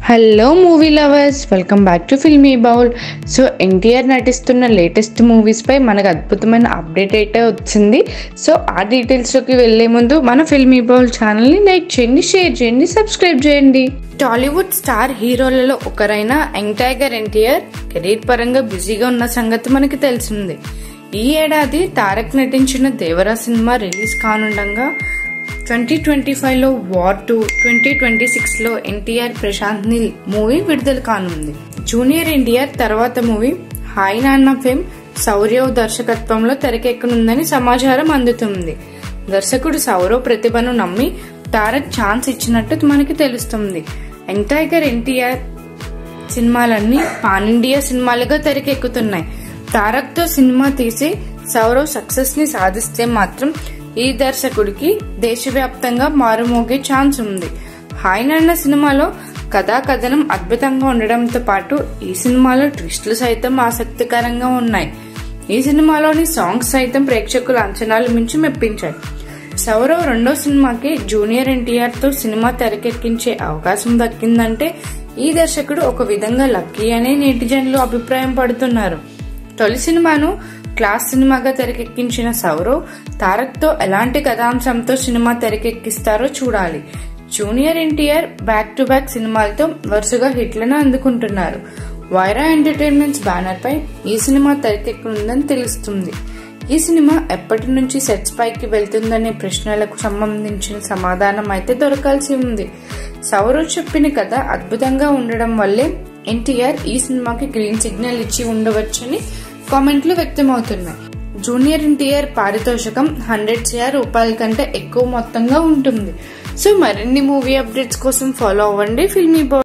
Hello movie lovers, welcome back to filmy bowl. So NTR నటిస్తున్న latest మూవీస్పై మనకు అద్భుతమైన అప్డేట్ అయితే వచ్చింది. సో ఆ డీటెయిల్స్లోకి వెళ్లే ముందు మన ఫిల్మీ బౌల్ ఛానల్ని లైక్ చేయండి, షేర్ చేయండి, సబ్స్క్రైబ్ చేయండి. టాలీవుడ్ స్టార్ హీరోలలో ఒకరైన యంగ్ టైగర్ ఎన్టీఆర్ కెరీర్ పరంగా బిజీగా ఉన్న సంగతి మనకి తెలిసింది. ఈ ఏడాది తారక్ నటించిన దేవరా సినిమా రిలీజ్ కానుండగా 2025లో వార్ 2, 2026లో ఎన్టీఆర్ ప్రశాంత్ నీల్ మూవీ విడుదల కానుంది. జూనియర్ ఎన్టీఆర్ తర్వాత movie hi Nanna fame Saurav దర్శకత్వంలో తెరకెక్కనుందని సమాచారం అందుతుంది. దర్శకుడు సౌరవ్ ప్రతిభను నమ్మి తారక్ ఛాన్స్ ఇచ్చినట్టు మనకి తెలుస్తుంది. యంగ్ టైగర్ ఎన్టీఆర్ సినిమాలన్నీ పాన్ ఇండియా సినిమాలుగా తెరకెక్కుతున్నాయి. తారక్ తో సినిమా తీసి సౌరవ్ సక్సెస్ ని సాధిస్తే మాత్రం ఈ దర్శకుడికి దేశవ్యాప్తంగా మారుమోగే ఛాన్స్ ఉంది. హాయ్ నాన్న సినిమాలో కథా కథనం అద్భుతంగా ఉండడంతో పాటు ఈ సినిమాలో ట్విస్టులు సైతం ఆసక్తికరంగా ఉన్నాయి. ఈ సినిమాలోని సాంగ్స్ సైతం ప్రేక్షకుల అంచనాలు మించి మెప్పించాయి. సౌరవ్ రెండో సినిమాకి జూనియర్ ఎన్టీఆర్ తో సినిమా తెరకెక్కించే అవకాశం దక్కిందంటే ఈ దర్శకుడు ఒక విధంగా లక్కీ అనే నెటిజన్లు అభిప్రాయం పడుతున్నారు. తొలి సినిమాను క్లాస్ సినిమాగా తెరకెక్కించిన సౌరవ్ తారక్ తో ఎలాంటి కథాంశంతో సినిమా తెరకెక్కిస్తారో చూడాలి. Junior NTR back to back సినిమాలతో వరుసగా హిట్లను అందుకుంటున్నారు. వైరా ఎంటర్టైన్మెంట్స్ బ్యానర్ పై ఈ సినిమా తెరకెక్కనుందని తెలుస్తుంది. ఈ సినిమా ఎప్పటి నుంచి సెట్స్ పైకి వెళ్తుందనే ప్రశ్నలకు సంబంధించిన సమాధానం అయితే దొరకాల్సి ఉంది. సౌరవ్ చెప్పిన కథ అద్భుతంగా ఉండడం వల్లే ఎన్టీఆర్ ఈ సినిమాకి గ్రీన్ సిగ్నల్ ఇచ్చి ఉండవచ్చని కామెంట్లు వ్యక్తమవుతున్నాయి. జూనియర్ ఎన్టీఆర్ పారితోషికం 100 CR రూపాయల కంటే ఎక్కువ మొత్తంగా ఉంటుంది. సో మరిన్ని మూవీ అప్డేట్స్ కోసం ఫాలో అవ్వండి ఫిల్మీ బౌల్.